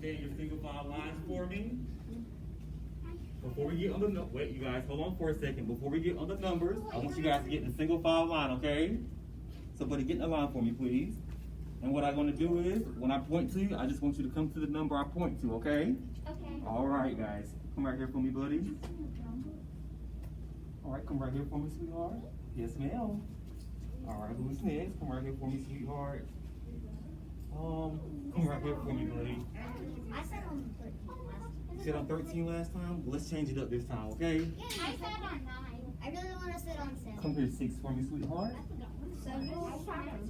stay in your single file lines for me. Before we get on the wait, you guys, hold on for a second. Before we get on the numbers, I want you guys to get in the single file line, okay? Somebody get in the line for me, please. And what I'm going to do is, when I point to you, I just want you to come to the number I point to, okay? Okay. All right, guys. Come right here for me, buddy. All right, come right here for me, sweetheart. Yes, ma'am. All right, who's next? Come right here for me, sweetheart. Come right here for me, buddy. I said on 13 last time. You said on 13 last time? Well, let's change it up this time, okay? Yeah, I said on 9. I really want to sit on 7. Come here, 6 for me, sweetheart. 7 is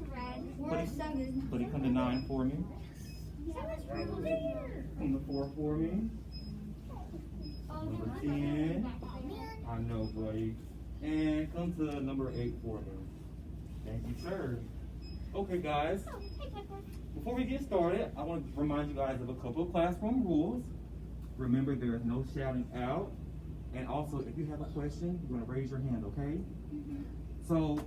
red. Buddy, 7. buddy, come to 9 for me. 7's right over here. Come to 4 for me. Number 10. I know, buddy. And come to number 8 for me. Thank you, sir. Okay, guys. Oh, hey, Pepper. Before we get started, I want to remind you guys of a couple of classroom rules. Remember, there is no shouting out. And also, if you have a question, you're going to raise your hand, okay? So,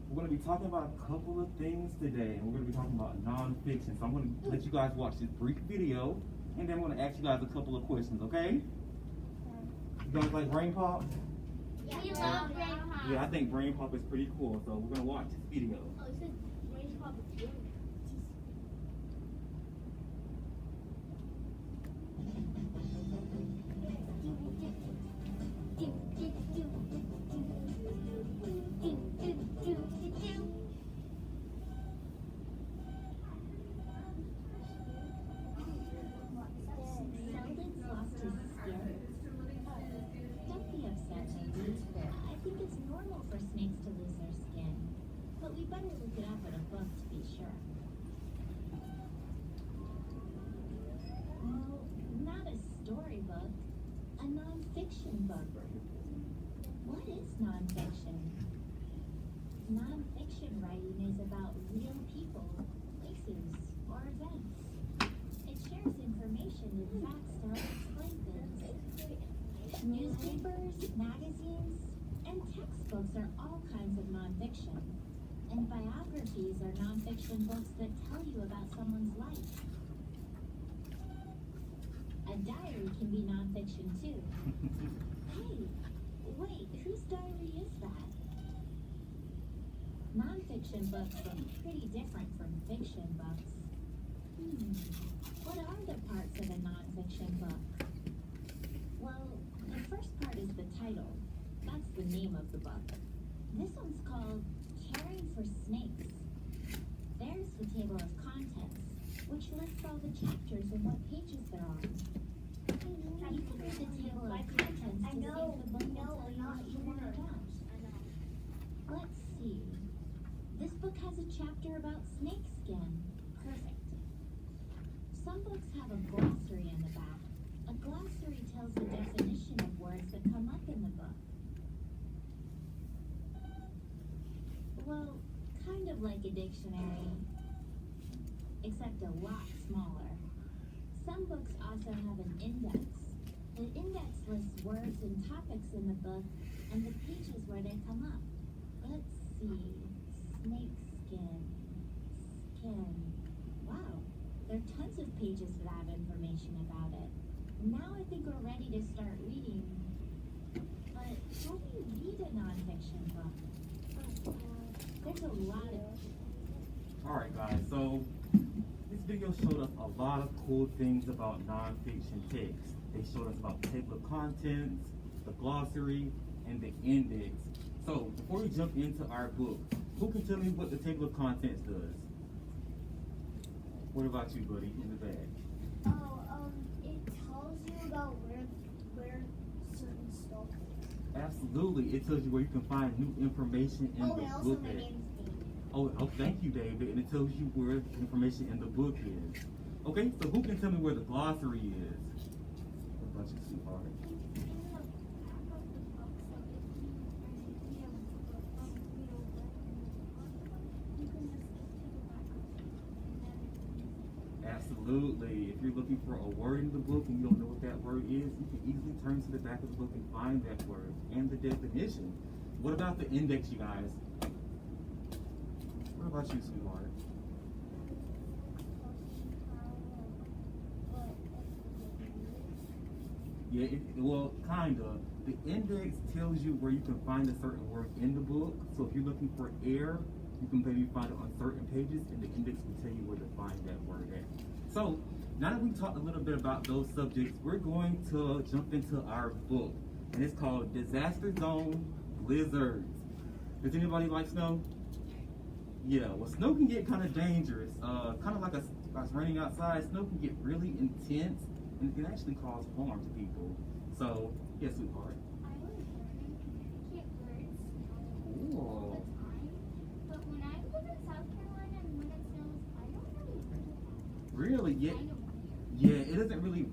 we're going to be talking about a couple of things today, and we're going to be talking about nonfiction. So I'm going to let you guys watch this brief video, and then I'm going to ask you guys a couple of questions, okay? You guys like Brain Pop? Yeah, we love Brain Pop. Yeah, I think Brain Pop is pretty cool, so we're going to watch this video. Oh, it said Brain Pop is good. Don't be upset, ladies. I think it's normal for snakes to lose their skin, but we better look it up in a book to be sure. Well, not a storybook, a nonfiction book. What is nonfiction? Nonfiction writing is about real people, places, or events. It shares information and facts to help explain things. Newspapers, magazines, and textbooks are all kinds of nonfiction. And biographies are nonfiction books that tell you about someone's life. A diary can be nonfiction too. Hey, wait, whose diary is that? Nonfiction books look pretty different from fiction books. What are the parts of a nonfiction book? Well, the first part is the title. That's the name of the book. This one's called Caring for Snakes. There's the table of contents, which lists all the chapters and what pages they're on. You can read the table of contents to see if the book will tell you what you want to know. Let's see. This book has a chapter about snake skin. Perfect. Some books have a glossary in the back. A glossary tells the definition of words that come up in the book. Well, kind of like a dictionary, except a lot smaller. Some books also have an index. The index lists words and topics in the book and the pages where they come up. Let's see. Snake skin. Skin. Wow. There are tons of pages that have information about it. Now I think we're ready to start reading. But how do you read a nonfiction book? There's a lot of... Alright guys, so this video showed us a lot of cool things about nonfiction text. They showed us about the table of contents, the glossary, and the index. So before we jump into our book, who can tell me what the table of contents does? What about you, buddy, in the bag? It tells you about where certain stuff is. Absolutely, it tells you where you can find new information in the Also book. my name's David. Oh, thank you, David. And it tells you where the information in the book is. Okay, so who can tell me where the glossary is? What about you, sweetheart? Absolutely. If you're looking for a word in the book and you don't know what that word is, you can easily turn to the back of the book and find that word and the definition. What about the index, you guys? What about you, sweetheart? Yeah, well, kind of. The index tells you where you can find a certain word in the book. So if you're looking for air, you can maybe find it on certain pages, and the index will tell you where to find that word at. So now that we talked a little bit about those subjects, we're going to jump into our book, and it's called Disaster Zone Blizzards. Does anybody like snow? Yeah, well, snow can get kind of dangerous. Kind of like it's raining outside, snow can get really intense, and it can actually cause harm to people. So, yes, sweetheart. I was learning can't learn snow all Cool. the time. But when I live in South Carolina and when it snows, I don't really learn that. Really? Yeah. Kind of weird. Yeah, it doesn't really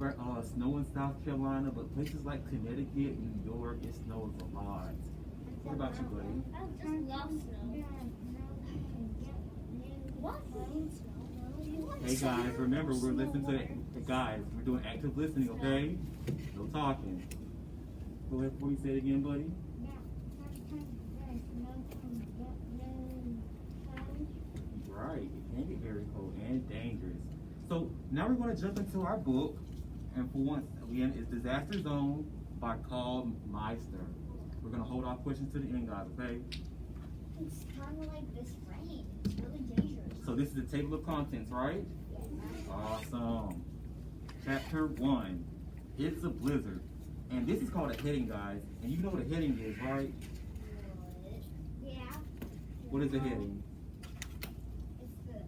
snow in South Carolina, but places like Connecticut and New York, it snows a lot. What about you, buddy? I just love snow. What? Hey guys, remember we're listening to guys. We're doing active listening, okay? No talking. Go ahead before you say it again, buddy. Right, it can get very cold and dangerous. So now we're going to jump into our book, and for once again, it's Disaster Zone by Carl Meister. We're going to hold our questions to the end, guys, okay? It's kind of like this rain. It's really dangerous. So this is the table of contents, right? Awesome. Chapter 1, It's a Blizzard. And this is called a heading, guys. And you know what a heading is, right? Yeah. What is a heading? It's the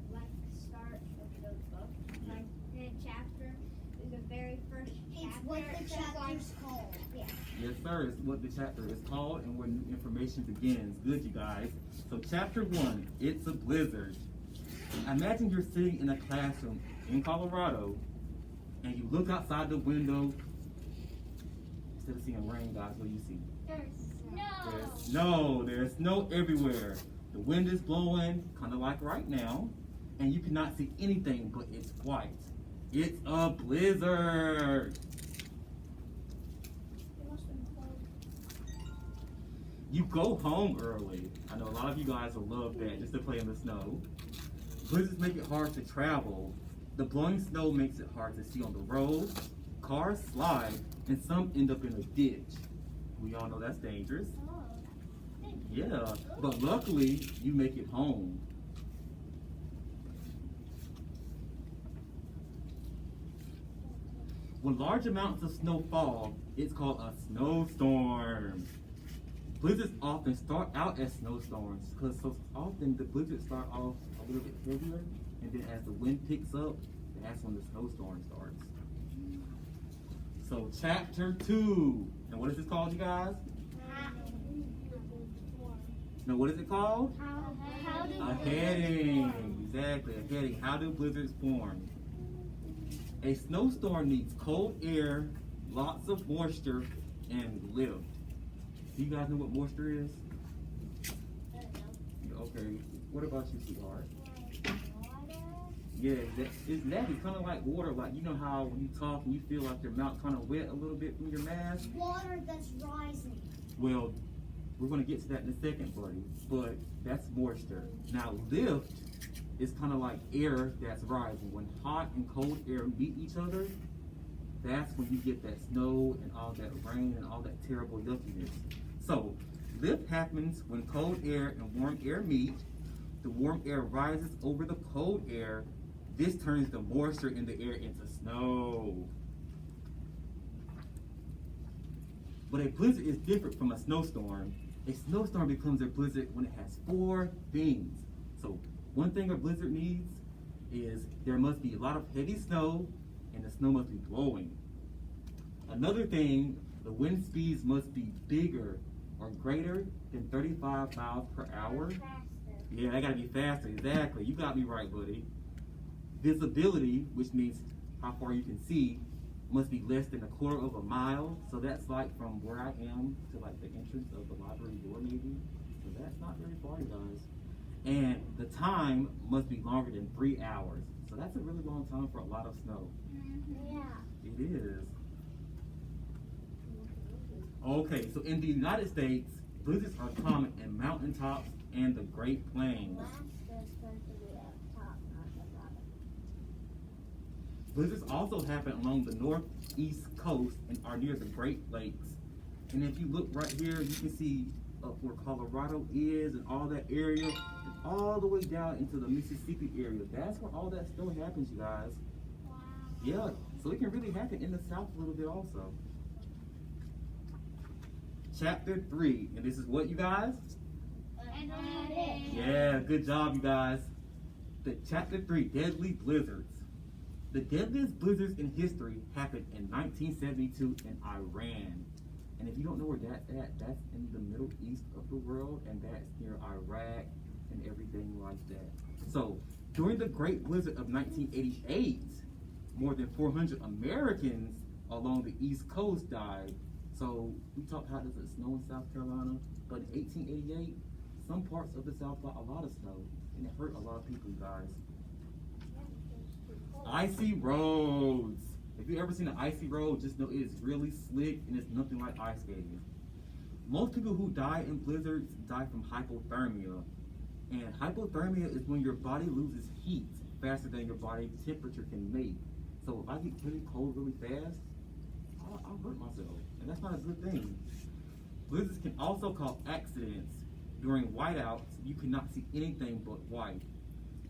start of the book. Like the chapter is the very first chapter. It's what the chapter's called. Yeah. Yes, sir. It's what the chapter is called and where new information begins. Good, you guys. So chapter 1, It's a Blizzard. Imagine you're sitting in a classroom in Colorado and you look outside the window. Instead of seeing rain, guys, what do you see? There's snow. There's snow everywhere. The wind is blowing, kind of like right now, and you cannot see anything but it's white. It's a blizzard. It must have been cold. You go home early. I know a lot of you guys will love that, just to play in the snow. Blizzards make it hard to travel. The blowing snow makes it hard to see on the road. Cars slide, and some end up in a ditch. We all know that's dangerous. Oh. Yeah, but luckily, you make it home. When large amounts of snow fall, it's called a snowstorm. Blizzards often start out as snowstorms because so often the blizzards start off a little bit heavier, and then as the wind picks up, that's when the snowstorm starts. So chapter 2, and what is this called, you guys? No, what is it called? How do A heading. Exactly, a heading. How do blizzards form? A snowstorm needs cold air, lots of moisture, and lift. Do you guys know what moisture is? Okay. What about you, sweetheart? Yeah, it's kind of like water. Like, you know how when you talk and you feel like your mouth kind of wet a little bit from your mask? Water that's rising. Well, we're going to get to that in a second, buddy. But that's moisture. Now, lift is kind of like air that's rising. When hot and cold air meet each other, that's when you get that snow and all that rain and all that terrible liftiness. So, lift happens when cold air and warm air meet. The warm air rises over the cold air. This turns the moisture in the air into snow. But a blizzard is different from a snowstorm. A snowstorm becomes a blizzard when it has 4 things. So one thing a blizzard needs is there must be a lot of heavy snow and the snow must be blowing. Another thing, the wind speeds must be bigger or greater than 35 miles per hour. Yeah, they gotta be faster, exactly. You got me right, buddy. Visibility, which means how far you can see, must be less than 1/4 of a mile. So that's like from where I am to like the entrance of the library door maybe. So that's not very far, you guys. And the time must be longer than 3 hours. So that's a really long time for a lot of snow. Yeah. It is. Okay, so in the United States, blizzards are common in mountaintops and the Great Plains. Blizzards also happen along the northeast coast and are near the Great Lakes. And if you look right here, you can see up where Colorado is and all that area, and all the way down into the Mississippi area. That's where all that snow happens, you guys. Wow. Yeah, so it can really happen in the South a little bit also. Chapter 3, and this is what, you guys? Yeah, good job, you guys. Chapter 3, Deadly Blizzards. The deadliest blizzards in history happened in 1972 in Iran. And if you don't know where that's at, that's in the Middle East of the world, and that's near Iraq and everything like that. So, during the Great Blizzard of 1988, more than 400 Americans along the East Coast died. So, we talked how does it snow in South Carolina, but in 1888, some parts of the South got a lot of snow, and it hurt a lot of people, guys. Icy roads. If you've ever seen an icy road, just know it is really slick and it's nothing like ice skating. Most people who die in blizzards die from hypothermia. And hypothermia is when your body loses heat faster than your body temperature can make. So if I get really cold really fast, I'll hurt myself. And that's not a good thing. Blizzards can also cause accidents. During whiteouts, you cannot see anything but white.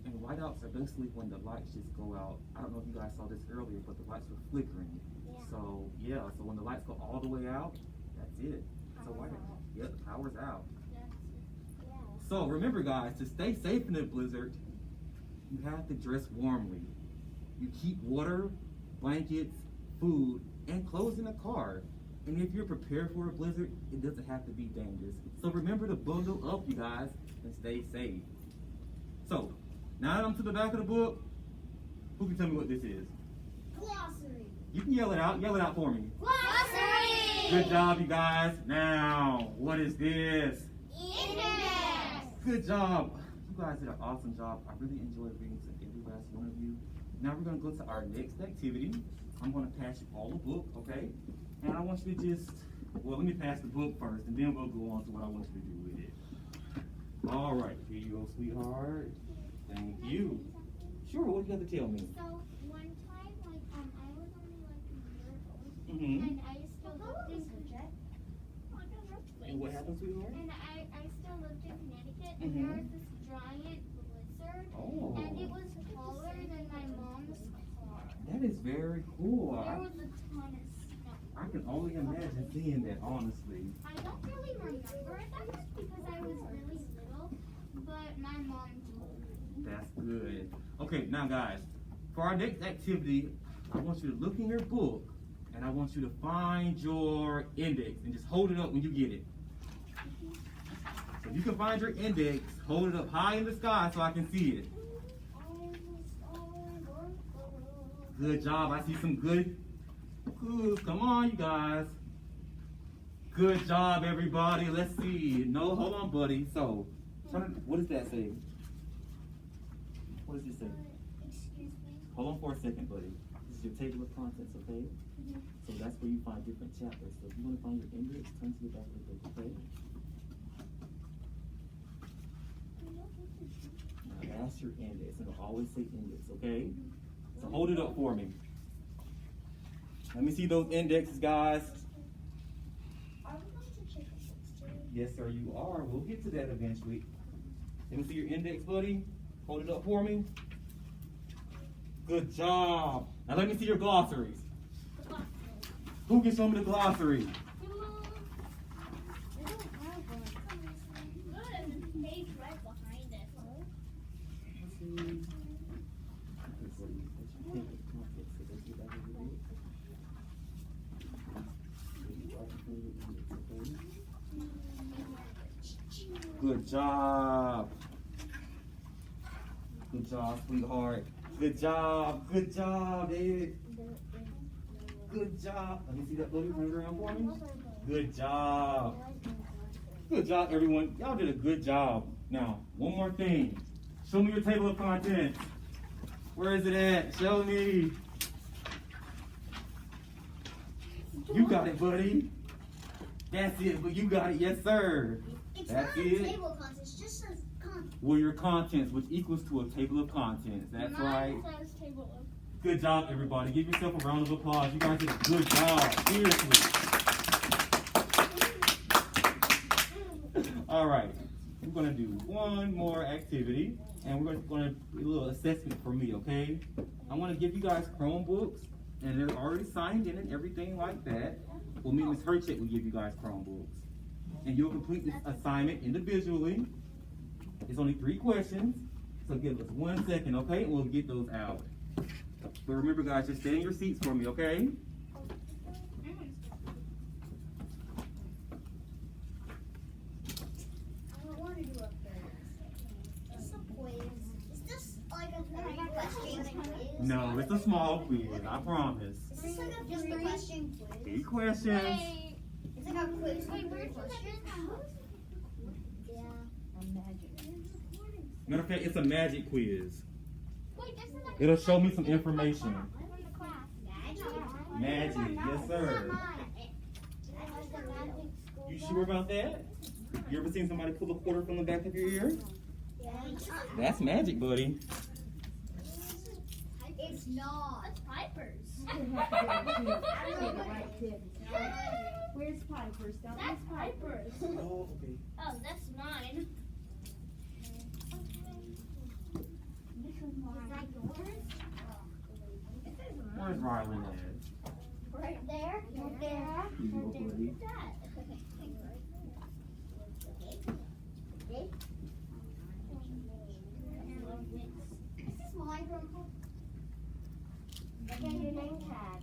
And whiteouts are basically when the lights just go out. I don't know if you guys saw this earlier, but the lights were flickering. Yeah. So yeah, so when the lights go all the way out, that's it. So whiteout. Yep, the power's out. Yeah. So remember, guys, to stay safe in a blizzard, you have to dress warmly. You keep water, blankets, food, and clothes in the car. And if you're prepared for a blizzard, it doesn't have to be dangerous. So remember to bundle up, you guys, and stay safe. So, now that I'm to the back of the book, who can tell me what this is? Glossary. You can yell it out for me. Glossary. Good job, you guys. Now, what is this? Index. Good job. You guys did an awesome job. I really enjoyed reading to every last one of you. Now we're going to go to our next activity. I'm going to pass you all a book, okay? And I want you to just, well, let me pass the book first, and then we'll go on to what I want you to do with it. All right, here you go, sweetheart. Thank you. Sure, what do you have to tell me? So one time, I was only like a year old, Mm-hmm. and I still lived in Connecticut. And what happened, sweetheart? And I still lived in Connecticut, and Mhm. there was this giant blizzard, Oh. and it was taller than my mom's car. That is very cool. There was a ton of snow. I can only imagine seeing that, honestly. I don't really remember it that much because I was really little, but my mom told me. That's good. Okay, now guys, for our next activity, I want you to look in your book and I want you to find your index and just hold it up when you get it. So if you can find your index, hold it up high in the sky so I can see it. Good job. I see some good clues. Come on, you guys. Good job, everybody. Let's see. No, hold on, buddy. So, what does that say? What does it say? Excuse me. Hold on for a second, buddy. This is your table of contents, okay? So that's where you find different chapters. So if you want to find your index, turn to the back of the book, okay? Now that's your index, and it'll always say index, okay? So hold it up for me. Let me see those indexes, guys. Are we going to check the 16? Yes, sir, you are. We'll get to that eventually. Let me see your index, buddy. Hold it up for me. Good job. Now let me see your glossaries. Who can show me the glossary? Page right behind it. Let's see. Okay, buddy, what's your table of contents? So let's get back over here. Good job. Good job, sweetheart. Good job. Good job, David. Good job. Let me see that buddy. Turn it around for me. Good job. Good job, everyone. Y'all did a good job. Now, one more thing. Show me your table of contents. Where is it at? Show me. You got it, buddy. That's it, but you got it, yes, sir. It's That's not it. a table of contents, just says contents. Well, your contents, which equals to a table of contents. That's right. Mine says table of Good job, everybody. Give yourself a round of applause. You guys did a good job. Seriously. All right. We're going to do one more activity, and we're going to do a little assessment for me, okay? I want to give you guys Chromebooks, and they're already signed in and everything like that. Well, me and Ms. Herchett will give you guys Chromebooks. And you'll complete this assignment individually. It's only 3 questions, so give us 1 second, okay? And we'll get those out. But remember, guys, just stay in your seats for me, okay? I want to do a It's a quiz. Is this like a 3-question quiz? No, it's a small quiz, I promise. Is this like a just a question quiz? 3 questions. It's like a quiz. Wait, where's questions? Yeah. Matter of fact, it's a magic quiz. Wait, this is It'll show me some information. Magic? Magic, yes, sir. You sure about that? You ever seen somebody pull a quarter from the back of your ear? That's magic, buddy. It's not. It's Piper's. Where's Piper's? That's Piper's. Oh, okay. Oh, that's mine. This is mine. Is that yours? This is mine. Where's Rylan at? Right there. Right there. Here you go, buddy. This is mine, Grandpa. Okay, your name tag.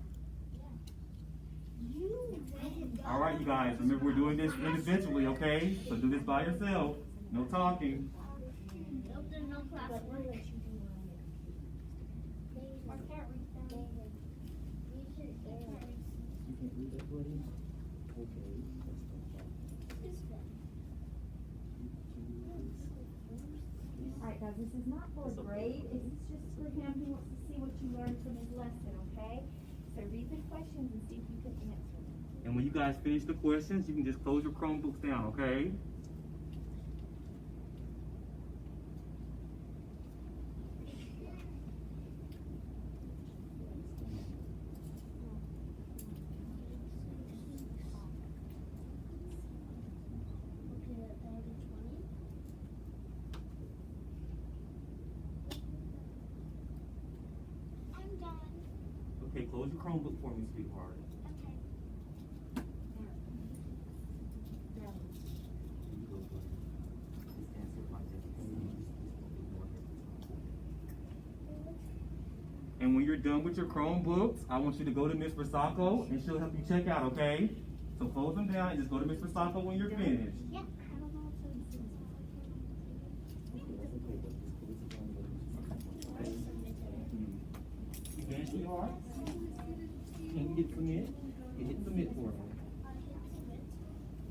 All right, you guys, remember we're doing this individually, okay? So do this by yourself. No talking. Nope, there's no class. You can't read that, buddy? Okay. Alright guys, this is not for a grade, this is just for him, he wants to see what you learned from his lesson, okay? So read the questions and see if you can answer them. And when you guys finish the questions, you can just close your Chromebooks down, okay? I'm done. Okay, close your Chromebook for me, sweetheart. Okay. And when you're done with your Chromebooks, I want you to go to Miss Versacco and she'll help you check out, okay? So close them down and just go to Miss Versacco when you're finished. Yeah. You finished, sweetheart? Can you hit submit? You hit submit for me.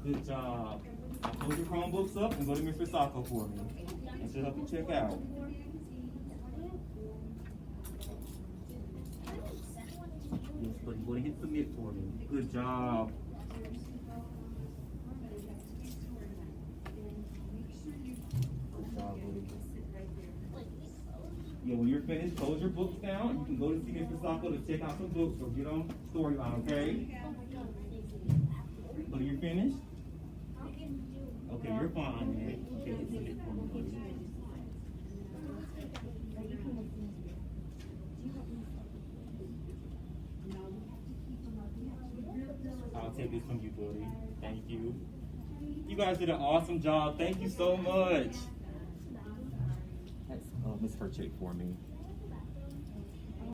Good job. Now close your Chromebooks up and go to Miss Versacco for me. And she'll help you check out. Yes, buddy. Go ahead and hit submit for me. Good job. Good job, buddy. Yeah, when you're finished, close your books down. You can go to see Mr. Sacco to check out some books or get on Storyline, okay? So you're finished? Okay, you're fine, man. Okay, hit submit for me, buddy. I'll take this from you, buddy. Thank you. You guys did an awesome job. Thank you so much. That's Miss Herchett for me.